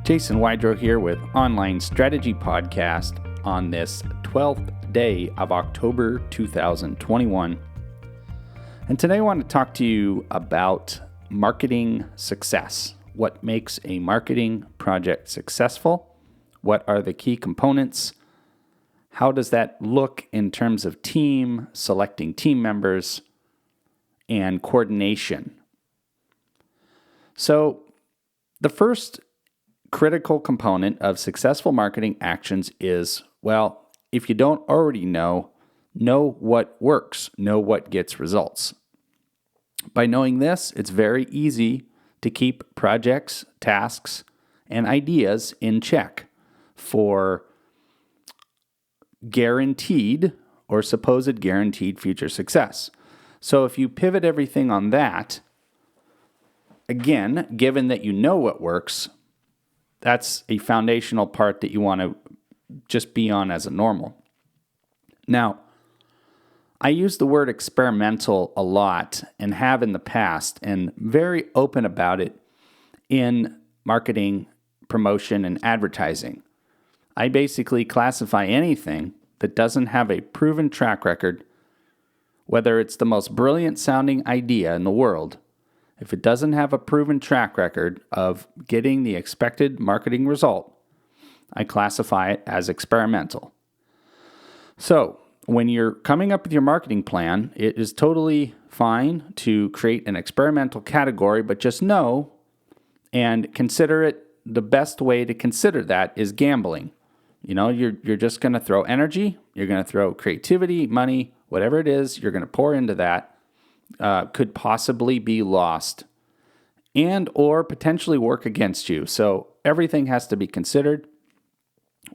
Jason Wydrow here with Online Strategy Podcast on this 12th day of October 2021. And today I want to talk to you about marketing success. What makes a marketing project successful? What are the key components? How does that look in terms of team, selecting team members, and coordination? So the first critical component of successful marketing actions is, well, if you don't already know what works, know what gets results. By knowing this, it's very easy to keep projects, tasks, and ideas in check for guaranteed or supposed guaranteed future success. So if you pivot everything on that, again, given that you know what works, that's a foundational part that you want to just be on as a normal. Now, I use the word experimental a lot and have in the past, and very open about it in marketing, promotion, and advertising. I basically classify anything that doesn't have a proven track record, whether it's the most brilliant sounding idea in the world. If it doesn't have a proven track record of getting the expected marketing result, I classify it as experimental. So, when you're coming up with your marketing plan, it is totally fine to create an experimental category, but just know and consider it, the best way to consider that is gambling. You know, you're just going to throw energy, you're going to throw creativity, money, whatever it is, you're going to pour into that. Could possibly be lost and or potentially work against you. So everything has to be considered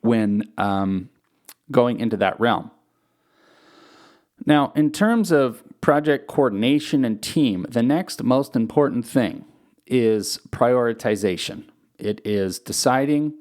when going into that realm. Now, in terms of project coordination and team, the next most important thing is prioritization. It is deciding,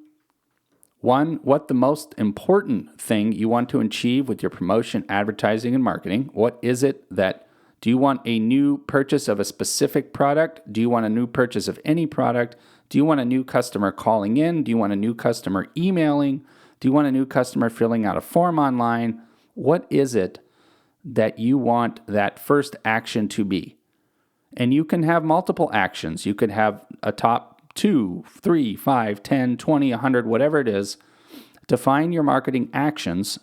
one, what the most important thing you want to achieve with your promotion, advertising, and marketing. What is it that do you want a new purchase of a specific product? Do you want a new purchase of any product? Do you want a new customer calling in? Do you want a new customer emailing? Do you want a new customer filling out a form online? What is it that you want that first action to be? And you can have multiple actions. You could have a top 2, 3, 5, 10, 20, 100, whatever it is. Define your marketing actions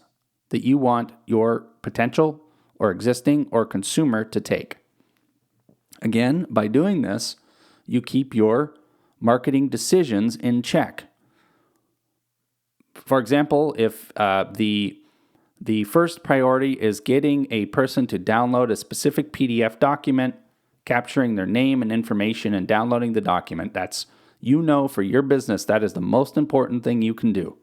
that you want your potential or existing or consumer to take. Again, by doing this, you keep your marketing decisions in check. For example, if the first priority is getting a person to download a specific PDF document, capturing their name and information and downloading the document, that's, for your business, that is the most important thing you can do.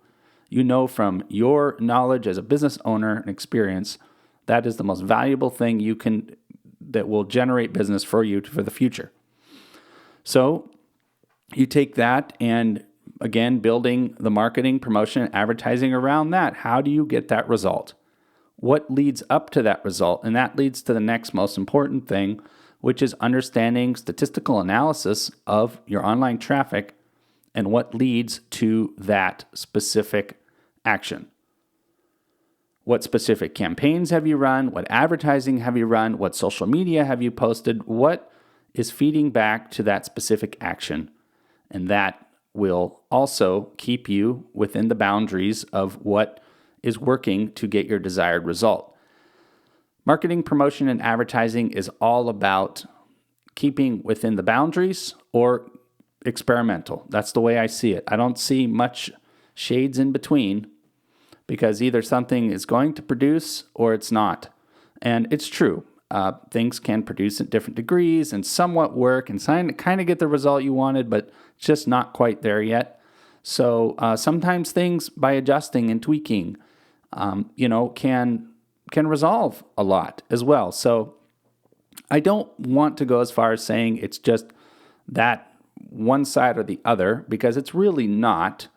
From your knowledge as a business owner and experience, that is the most valuable thing that will generate business for you for the future. So you take that and, again, building the marketing, promotion, and advertising around that. How do you get that result? What leads up to that result? And that leads to the next most important thing, which is understanding statistical analysis of your online traffic and what leads to that specific action. What specific campaigns have you run? What advertising have you run? What social media have you posted? What is feeding back to that specific action? And that will also keep you within the boundaries of what is working to get your desired result. Marketing, promotion, and advertising is all about keeping within the boundaries or experimental. That's the way I see it. I don't see much shades in between, because either something is going to produce or it's not. And it's true. Things can produce at different degrees and somewhat work and kind of get the result you wanted, but it's just not quite there yet. So sometimes things, by adjusting and tweaking, can resolve a lot as well. So I don't want to go as far as saying it's just that one side or the other, because it's really not.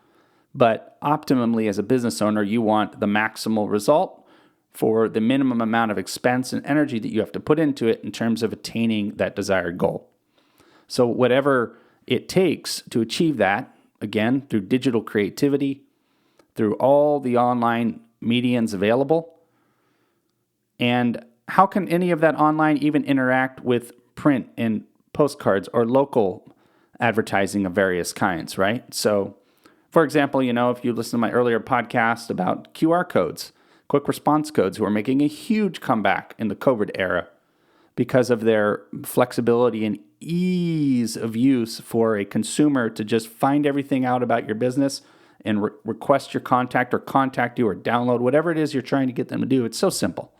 But optimally, as a business owner, you want the maximal result for the minimum amount of expense and energy that you have to put into it in terms of attaining that desired goal. So whatever it takes to achieve that, again, through digital creativity, through all the online mediums available. And how can any of that online even interact with print and postcards or local advertising of various kinds, right? So, for example, if you listen to my earlier podcast about QR codes, quick response codes, who are making a huge comeback in the COVID era because of their flexibility and ease of use for a consumer to just find everything out about your business and request your contact or contact you or download whatever it is you're trying to get them to do. It's so simple.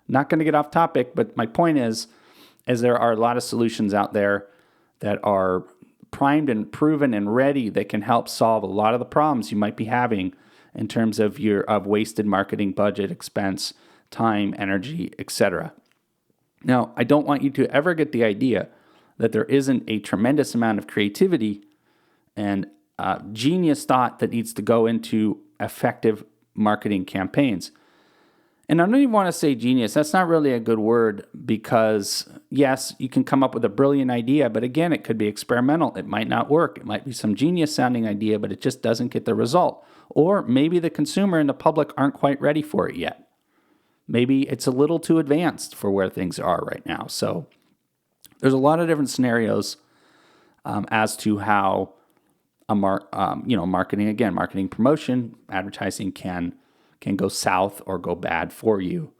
Not going to get off topic, but my point is there are a lot of solutions out there that are primed and proven and ready that can help solve a lot of the problems you might be having in terms of wasted marketing budget, expense, time, energy, etc. Now, I don't want you to ever get the idea that there isn't a tremendous amount of creativity and genius thought that needs to go into effective marketing campaigns. And I don't even want to say genius. That's not really a good word because, yes, you can come up with a brilliant idea, but again, it could be experimental. It might not work. It might be some genius-sounding idea, but it just doesn't get the result. Or maybe the consumer and the public aren't quite ready for it yet. Maybe it's a little too advanced for where things are right now. So there's a lot of different scenarios as to how marketing promotion, advertising can go south or go bad for you.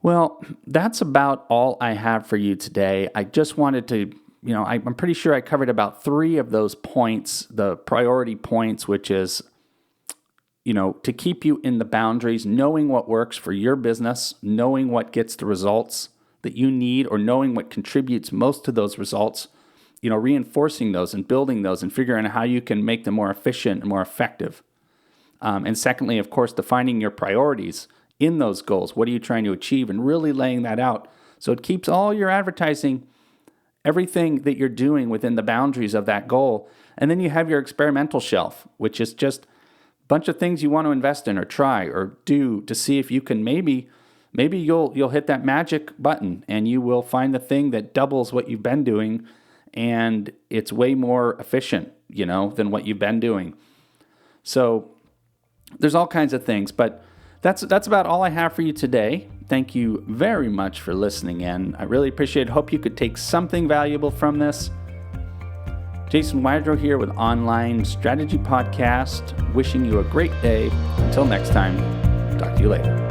Well, that's about all I have for you today. I just wanted to, I'm pretty sure I covered about 3 of those points, the priority points, which is, to keep you in the boundaries, knowing what works for your business, knowing what gets the results that you need, or knowing what contributes most to those results, reinforcing those and building those and figuring out how you can make them more efficient and more effective. And secondly, of course, defining your priorities in those goals. What are you trying to achieve? And really laying that out so it keeps all your advertising, everything that you're doing within the boundaries of that goal. And then you have your experimental shelf, which is just a bunch of things you want to invest in or try or do to see if you can maybe you'll hit that magic button and you will find the thing that doubles what you've been doing, and it's way more efficient, than what you've been doing. So there's all kinds of things, but that's about all I have for you today. Thank you very much for listening in. I really appreciate it. Hope you could take something valuable from this. Jason Wydrow here with Online Strategy Podcast, wishing you a great day. Until next time, talk to you later.